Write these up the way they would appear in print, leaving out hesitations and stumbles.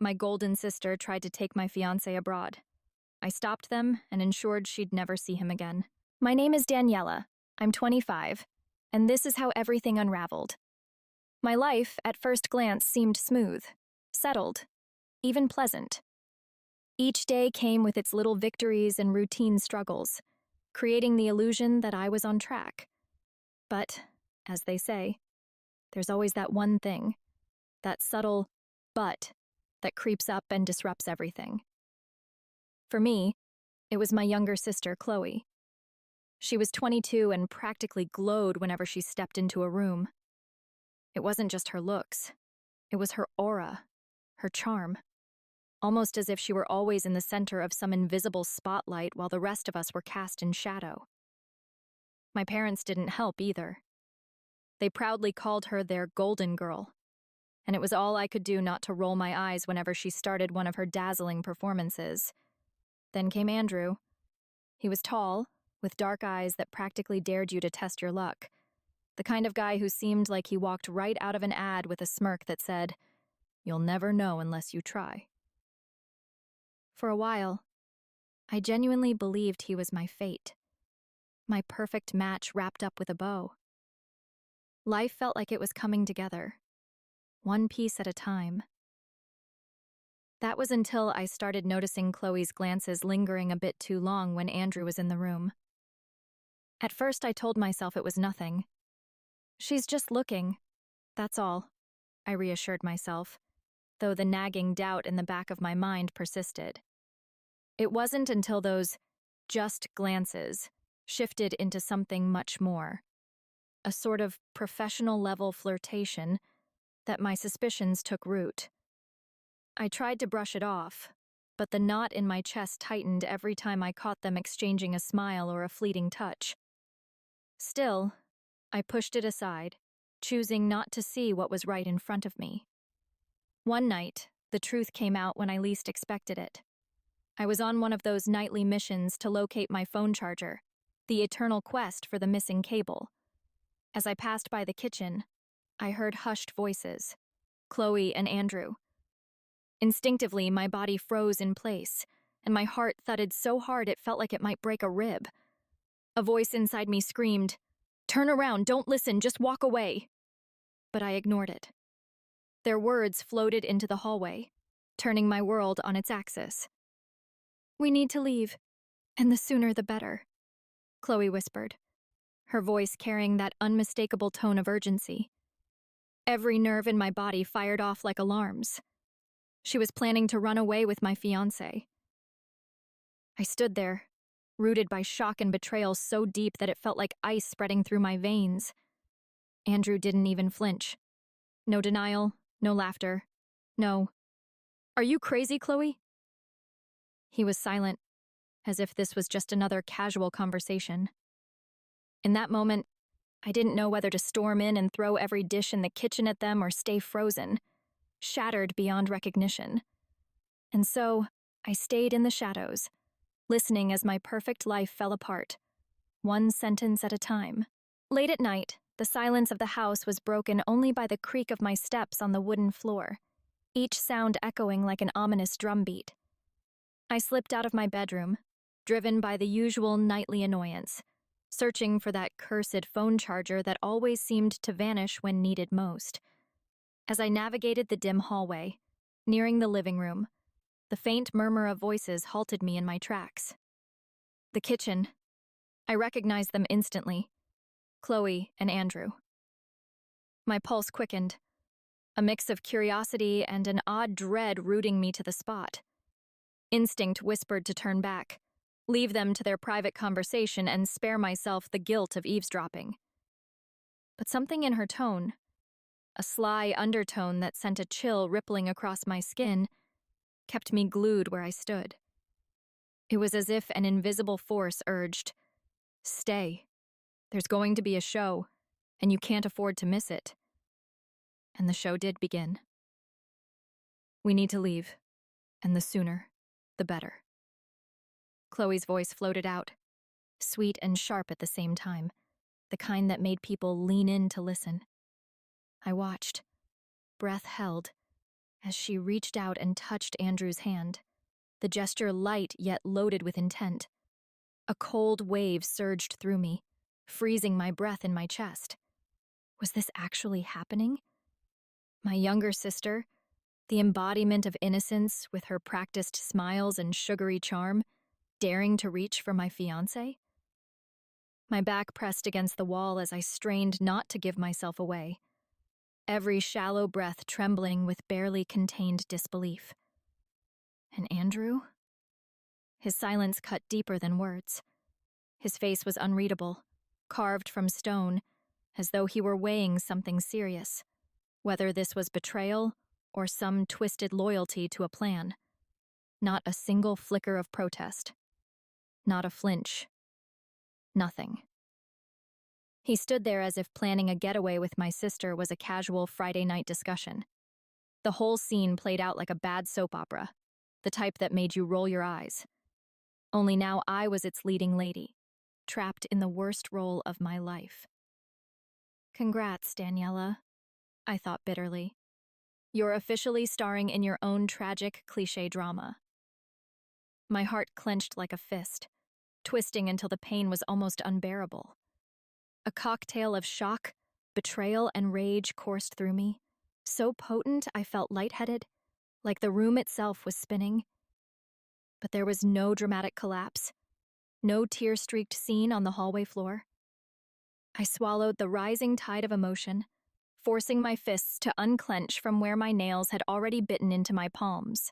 my golden sister tried to take my fiancé abroad. I stopped them and ensured she'd never see him again. My name is Daniela. I'm 25, and this is how everything unraveled. My life, at first glance, seemed smooth, settled, even pleasant. Each day came with its little victories and routine struggles, creating the illusion that I was on track. But, as they say, there's always that one thing, that subtle but that creeps up and disrupts everything. For me, it was my younger sister, Chloe. She was 22 and practically glowed whenever she stepped into a room. It wasn't just her looks. It was her aura, her charm. Almost as if she were always in the center of some invisible spotlight while the rest of us were cast in shadow. My parents didn't help either. They proudly called her their golden girl, and it was all I could do not to roll my eyes whenever she started one of her dazzling performances. Then came Andrew. He was tall, with dark eyes that practically dared you to test your luck. The kind of guy who seemed like he walked right out of an ad with a smirk that said, "You'll never know unless you try." For a while, I genuinely believed he was my fate, my perfect match wrapped up with a bow. Life felt like it was coming together, one piece at a time. That was until I started noticing Chloe's glances lingering a bit too long when Andrew was in the room. At first, I told myself it was nothing. She's just looking, that's all, I reassured myself, though the nagging doubt in the back of my mind persisted. It wasn't until those just glances shifted into something much more, a sort of professional-level flirtation, that my suspicions took root. I tried to brush it off, but the knot in my chest tightened every time I caught them exchanging a smile or a fleeting touch. Still, I pushed it aside, choosing not to see what was right in front of me. One night, the truth came out when I least expected it. I was on one of those nightly missions to locate my phone charger, the eternal quest for the missing cable. As I passed by the kitchen, I heard hushed voices, Chloe and Andrew. Instinctively, my body froze in place, and my heart thudded so hard it felt like it might break a rib. A voice inside me screamed, "Turn around, don't listen, just walk away." But I ignored it. Their words floated into the hallway, turning my world on its axis. "We need to leave, and the sooner the better," Chloe whispered, her voice carrying that unmistakable tone of urgency. Every nerve in my body fired off like alarms. She was planning to run away with my fiancé. I stood there, rooted by shock and betrayal so deep that it felt like ice spreading through my veins. Andrew didn't even flinch. No denial, no laughter, no, "Are you crazy, Chloe?" He was silent, as if this was just another casual conversation. In that moment, I didn't know whether to storm in and throw every dish in the kitchen at them or stay frozen, shattered beyond recognition. And so, I stayed in the shadows, listening as my perfect life fell apart, one sentence at a time. Late at night, the silence of the house was broken only by the creak of my steps on the wooden floor, each sound echoing like an ominous drumbeat. I slipped out of my bedroom, driven by the usual nightly annoyance, searching for that cursed phone charger that always seemed to vanish when needed most. As I navigated the dim hallway, nearing the living room, the faint murmur of voices halted me in my tracks. The kitchen. I recognized them instantly. Chloe and Andrew. My pulse quickened, a mix of curiosity and an odd dread rooting me to the spot. Instinct whispered to turn back, leave them to their private conversation and spare myself the guilt of eavesdropping. But something in her tone, a sly undertone that sent a chill rippling across my skin, kept me glued where I stood. It was as if an invisible force urged, "Stay. There's going to be a show, and you can't afford to miss it." And the show did begin. "We need to leave, and the sooner, the better." Chloe's voice floated out, sweet and sharp at the same time, the kind that made people lean in to listen. I watched, breath held, as she reached out and touched Andrew's hand, the gesture light yet loaded with intent. A cold wave surged through me, freezing my breath in my chest. Was this actually happening? My younger sister, the embodiment of innocence with her practiced smiles and sugary charm, daring to reach for my fiancé? My back pressed against the wall as I strained not to give myself away, every shallow breath trembling with barely contained disbelief. And Andrew? His silence cut deeper than words. His face was unreadable, carved from stone, as though he were weighing something serious, whether this was betrayal or some twisted loyalty to a plan. Not a single flicker of protest. Not a flinch. Nothing. He stood there as if planning a getaway with my sister was a casual Friday night discussion. The whole scene played out like a bad soap opera, the type that made you roll your eyes. Only now I was its leading lady, trapped in the worst role of my life. Congrats, Daniela, I thought bitterly. You're officially starring in your own tragic cliché drama. My heart clenched like a fist, twisting until the pain was almost unbearable. A cocktail of shock, betrayal, and rage coursed through me, so potent I felt lightheaded, like the room itself was spinning. But there was no dramatic collapse, no tear-streaked scene on the hallway floor. I swallowed the rising tide of emotion, forcing my fists to unclench from where my nails had already bitten into my palms.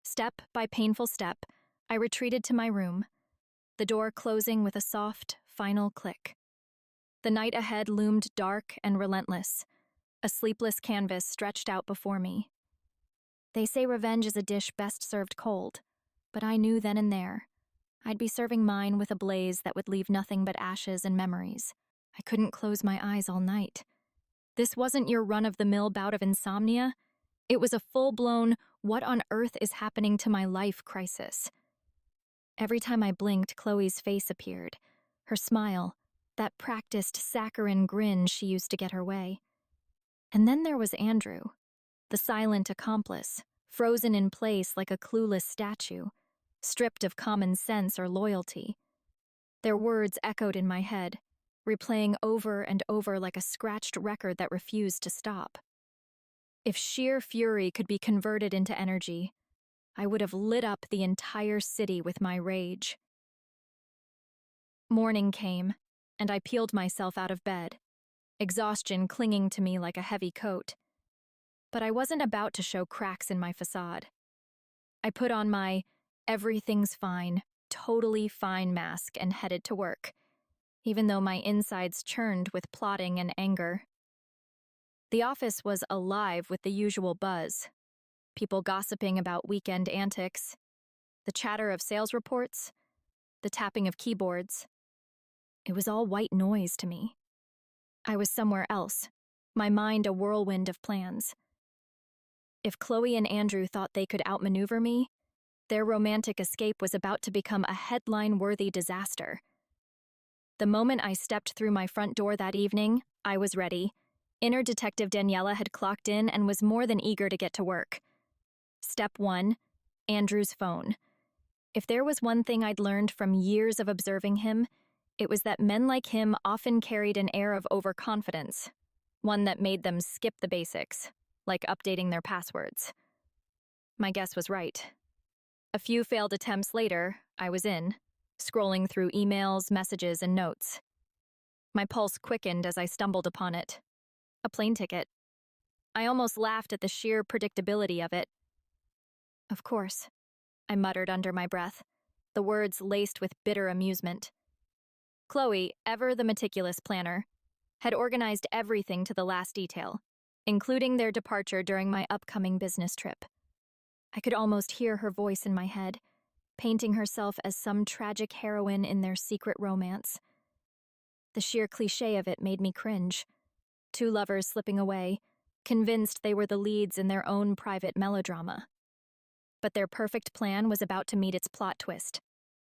Step by painful step, I retreated to my room, the door closing with a soft, final click. The night ahead loomed dark and relentless, a sleepless canvas stretched out before me. They say revenge is a dish best served cold, but I knew then and there I'd be serving mine with a blaze that would leave nothing but ashes and memories. I couldn't close my eyes all night. This wasn't your run-of-the-mill bout of insomnia. It was a full-blown, what on earth is happening to my life crisis. Every time I blinked, Chloe's face appeared, her smile, that practiced saccharine grin she used to get her way. And then there was Andrew, the silent accomplice, frozen in place like a clueless statue, stripped of common sense or loyalty. Their words echoed in my head, replaying over and over like a scratched record that refused to stop. If sheer fury could be converted into energy, I would have lit up the entire city with my rage. Morning came, and I peeled myself out of bed, exhaustion clinging to me like a heavy coat. But I wasn't about to show cracks in my facade. I put on my everything's fine, totally fine mask and headed to work, even though my insides churned with plotting and anger. The office was alive with the usual buzz, people gossiping about weekend antics, the chatter of sales reports, the tapping of keyboards. It was all white noise to me. I was somewhere else, my mind a whirlwind of plans. If Chloe and Andrew thought they could outmaneuver me, their romantic escape was about to become a headline-worthy disaster. The moment I stepped through my front door that evening, I was ready. Inner Detective Daniela had clocked in and was more than eager to get to work. Step 1, Andrew's phone. If there was one thing I'd learned from years of observing him, it was that men like him often carried an air of overconfidence, one that made them skip the basics, like updating their passwords. My guess was right. A few failed attempts later, I was in, scrolling through emails, messages, and notes. My pulse quickened as I stumbled upon it. A plane ticket. I almost laughed at the sheer predictability of it. Of course, I muttered under my breath, the words laced with bitter amusement. Chloe, ever the meticulous planner, had organized everything to the last detail, including their departure during my upcoming business trip. I could almost hear her voice in my head, painting herself as some tragic heroine in their secret romance. The sheer cliché of it made me cringe. Two lovers slipping away, convinced they were the leads in their own private melodrama. But their perfect plan was about to meet its plot twist,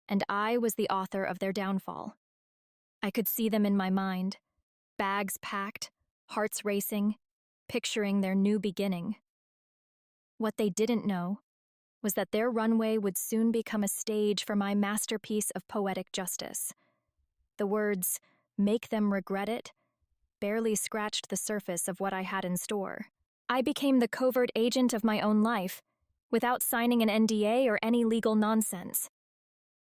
and I was the author of their downfall. I could see them in my mind, bags packed, hearts racing, picturing their new beginning. What they didn't know was that their runway would soon become a stage for my masterpiece of poetic justice. The words, "make them regret it," barely scratched the surface of what I had in store. I became the covert agent of my own life, without signing an NDA or any legal nonsense.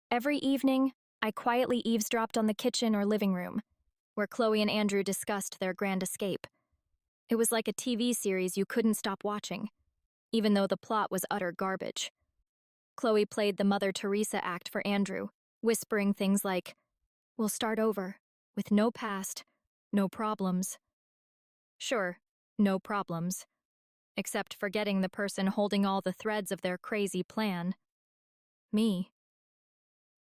Every evening, I quietly eavesdropped on the kitchen or living room, where Chloe and Andrew discussed their grand escape. It was like a TV series you couldn't stop watching, even though the plot was utter garbage. Chloe played the Mother Teresa act for Andrew, whispering things like, "We'll start over, with no past, no problems." Sure, no problems. Except forgetting the person holding all the threads of their crazy plan. Me.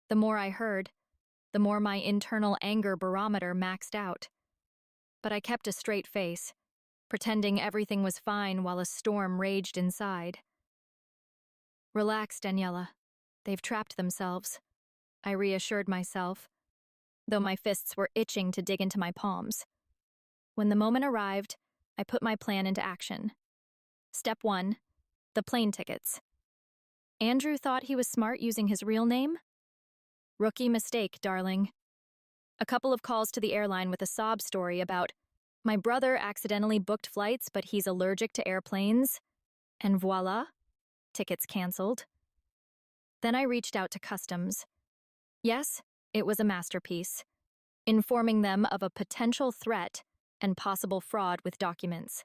The more I heard, the more my internal anger barometer maxed out. But I kept a straight face, pretending everything was fine while a storm raged inside. "Relax, Daniela. They've trapped themselves," I reassured myself, though my fists were itching to dig into my palms. When the moment arrived, I put my plan into action. Step 1, the plane tickets. Andrew thought he was smart using his real name? Rookie mistake, darling. A couple of calls to the airline with a sob story about, "My brother accidentally booked flights, but he's allergic to airplanes." And voila, tickets canceled. Then I reached out to customs. Yes, it was a masterpiece, informing them of a potential threat and possible fraud with documents.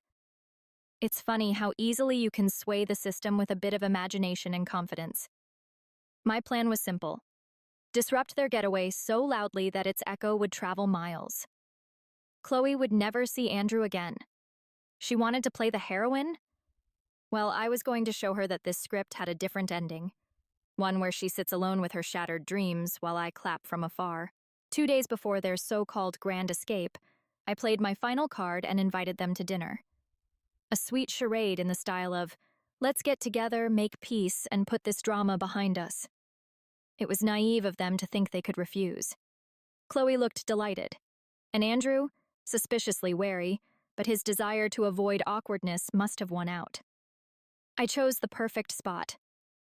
It's funny how easily you can sway the system with a bit of imagination and confidence. My plan was simple. Disrupt their getaway so loudly that its echo would travel miles. Chloe would never see Andrew again. She wanted to play the heroine? Well, I was going to show her that this script had a different ending. One where she sits alone with her shattered dreams while I clap from afar. 2 days before their so-called grand escape, I played my final card and invited them to dinner. A sweet charade in the style of, "Let's get together, make peace, and put this drama behind us." It was naive of them to think they could refuse. Chloe looked delighted, and Andrew, suspiciously wary, but his desire to avoid awkwardness must have won out. I chose the perfect spot,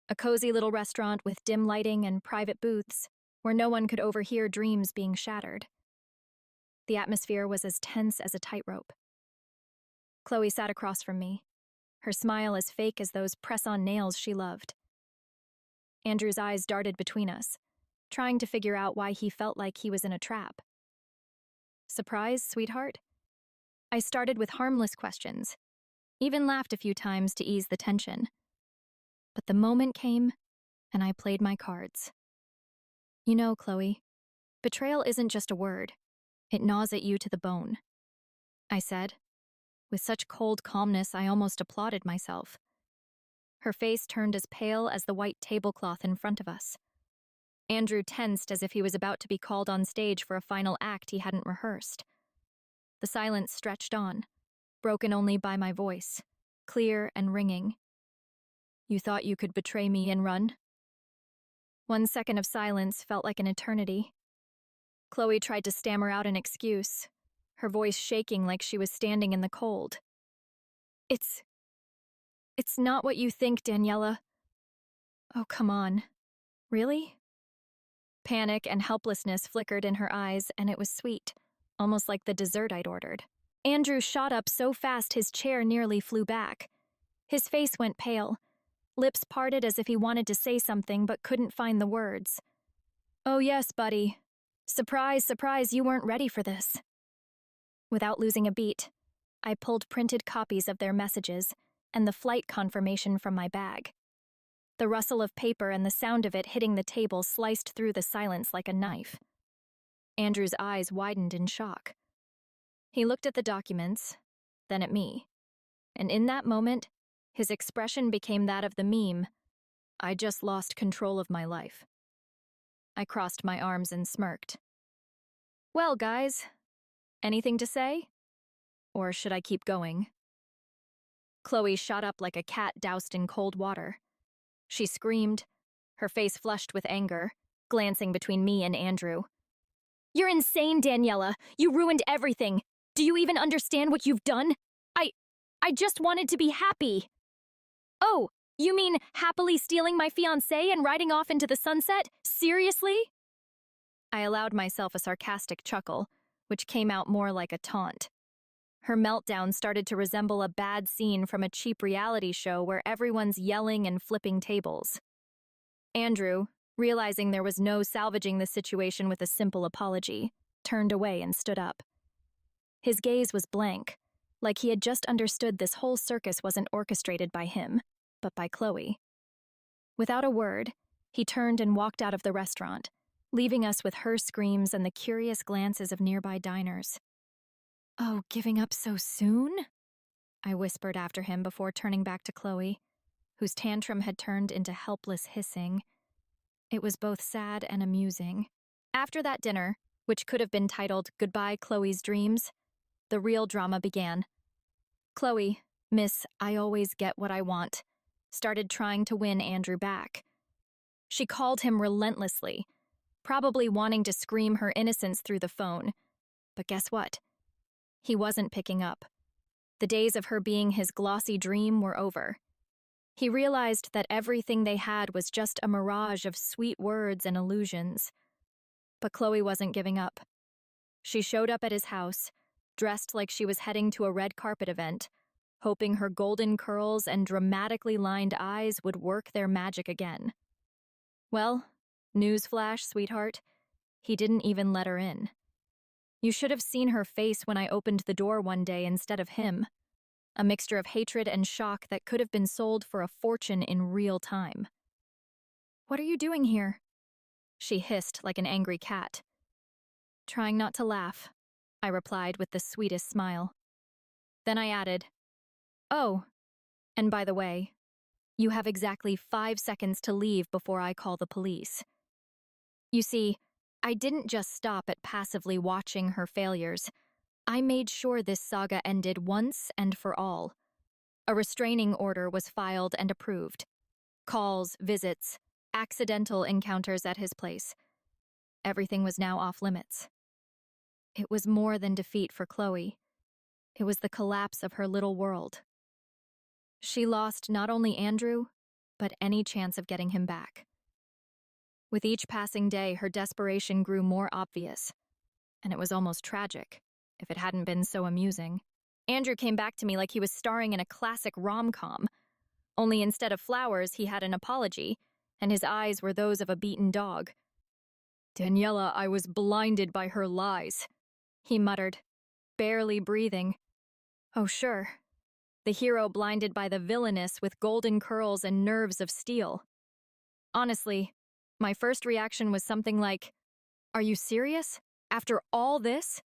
a cozy little restaurant with dim lighting and private booths, where no one could overhear dreams being shattered. The atmosphere was as tense as a tightrope. Chloe sat across from me, her smile as fake as those press-on nails she loved. Andrew's eyes darted between us, trying to figure out why he felt like he was in a trap. "Surprise, sweetheart?" I started with harmless questions, even laughed a few times to ease the tension. But the moment came, and I played my cards. "You know, Chloe, betrayal isn't just a word. It gnaws at you to the bone," I said, with such cold calmness I almost applauded myself. Her face turned as pale as the white tablecloth in front of us. Andrew tensed as if he was about to be called on stage for a final act he hadn't rehearsed. The silence stretched on, broken only by my voice, clear and ringing. "You thought you could betray me and run?" 1 second of silence felt like an eternity. Chloe tried to stammer out an excuse, her voice shaking like she was standing in the cold. It's not what you think, Daniela." "Oh, come on. Really?" Panic and helplessness flickered in her eyes, and it was sweet, almost like the dessert I'd ordered. Andrew shot up so fast his chair nearly flew back. His face went pale, lips parted as if he wanted to say something but couldn't find the words. "Oh yes, buddy. Surprise, surprise, you weren't ready for this." Without losing a beat, I pulled printed copies of their messages and the flight confirmation from my bag. The rustle of paper and the sound of it hitting the table sliced through the silence like a knife. Andrew's eyes widened in shock. He looked at the documents, then at me, and in that moment, his expression became that of the meme, "I just lost control of my life." I crossed my arms and smirked. "Well, guys, anything to say? Or should I keep going?" Chloe shot up like a cat doused in cold water. She screamed, her face flushed with anger, glancing between me and Andrew. "You're insane, Daniela! You ruined everything! Do you even understand what you've done? I just wanted to be happy!" Oh, you mean happily stealing my fiancé and riding off into the sunset? Seriously? I allowed myself a sarcastic chuckle, which came out more like a taunt. Her meltdown started to resemble a bad scene from a cheap reality show where everyone's yelling and flipping tables. Andrew, realizing there was no salvaging the situation with a simple apology, turned away and stood up. His gaze was blank, like he had just understood this whole circus wasn't orchestrated by him, but by Chloe. Without a word, he turned and walked out of the restaurant, leaving us with her screams and the curious glances of nearby diners. "Oh, giving up so soon?" I whispered after him before turning back to Chloe, whose tantrum had turned into helpless hissing. It was both sad and amusing. After that dinner, which could have been titled Goodbye, Chloe's Dreams, the real drama began. Chloe, Miss I Always Get What I Want, started trying to win Andrew back. She called him relentlessly, probably wanting to scream her innocence through the phone. But guess what? He wasn't picking up. The days of her being his glossy dream were over. He realized that everything they had was just a mirage of sweet words and illusions. But Chloe wasn't giving up. She showed up at his house, dressed like she was heading to a red carpet event, hoping her golden curls and dramatically lined eyes would work their magic again. Well, newsflash, sweetheart, he didn't even let her in. You should have seen her face when I opened the door one day instead of him. A mixture of hatred and shock that could have been sold for a fortune in real time. "What are you doing here?" she hissed like an angry cat. "Trying not to laugh," I replied with the sweetest smile. Then I added, "Oh, and by the way, you have exactly 5 seconds to leave before I call the police." You see, I didn't just stop at passively watching her failures. I made sure this saga ended once and for all. A restraining order was filed and approved. Calls, visits, accidental encounters at his place. Everything was now off limits. It was more than defeat for Chloe. It was the collapse of her little world. She lost not only Andrew, but any chance of getting him back. With each passing day, her desperation grew more obvious, and it was almost tragic, if it hadn't been so amusing. Andrew came back to me like he was starring in a classic rom-com. Only instead of flowers, he had an apology, and his eyes were those of a beaten dog. "Daniela, I was blinded by her lies," he muttered, barely breathing. Oh, sure. The hero blinded by the villainess with golden curls and nerves of steel. Honestly, my first reaction was something like, "Are you serious? After all this?"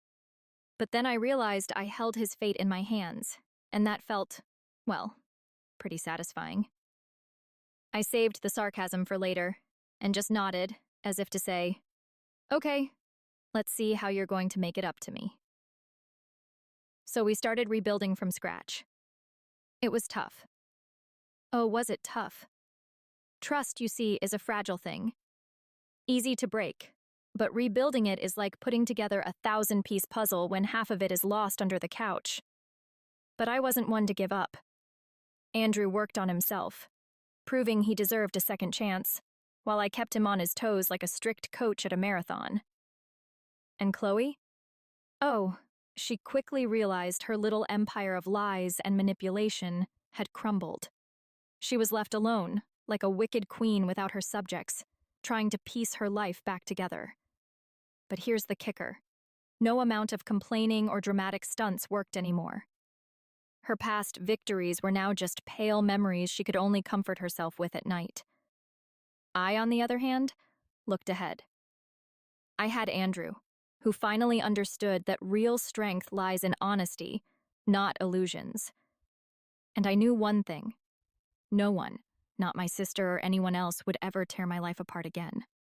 But then I realized I held his fate in my hands, and that felt, well, pretty satisfying. I saved the sarcasm for later, and just nodded, as if to say, "Okay, let's see how you're going to make it up to me." So we started rebuilding from scratch. It was tough. Oh, was it tough? Trust, you see, is a fragile thing. Easy to break, but rebuilding it is like putting together a 1,000-piece puzzle when half of it is lost under the couch. But I wasn't one to give up. Andrew worked on himself, proving he deserved a second chance, while I kept him on his toes like a strict coach at a marathon. And Chloe? Oh, she quickly realized her little empire of lies and manipulation had crumbled. She was left alone, like a wicked queen without her subjects, trying to piece her life back together. But here's the kicker. No amount of complaining or dramatic stunts worked anymore. Her past victories were now just pale memories she could only comfort herself with at night. I, on the other hand, looked ahead. I had Andrew, who finally understood that real strength lies in honesty, not illusions. And I knew one thing. No one, not my sister or anyone else, would ever tear my life apart again.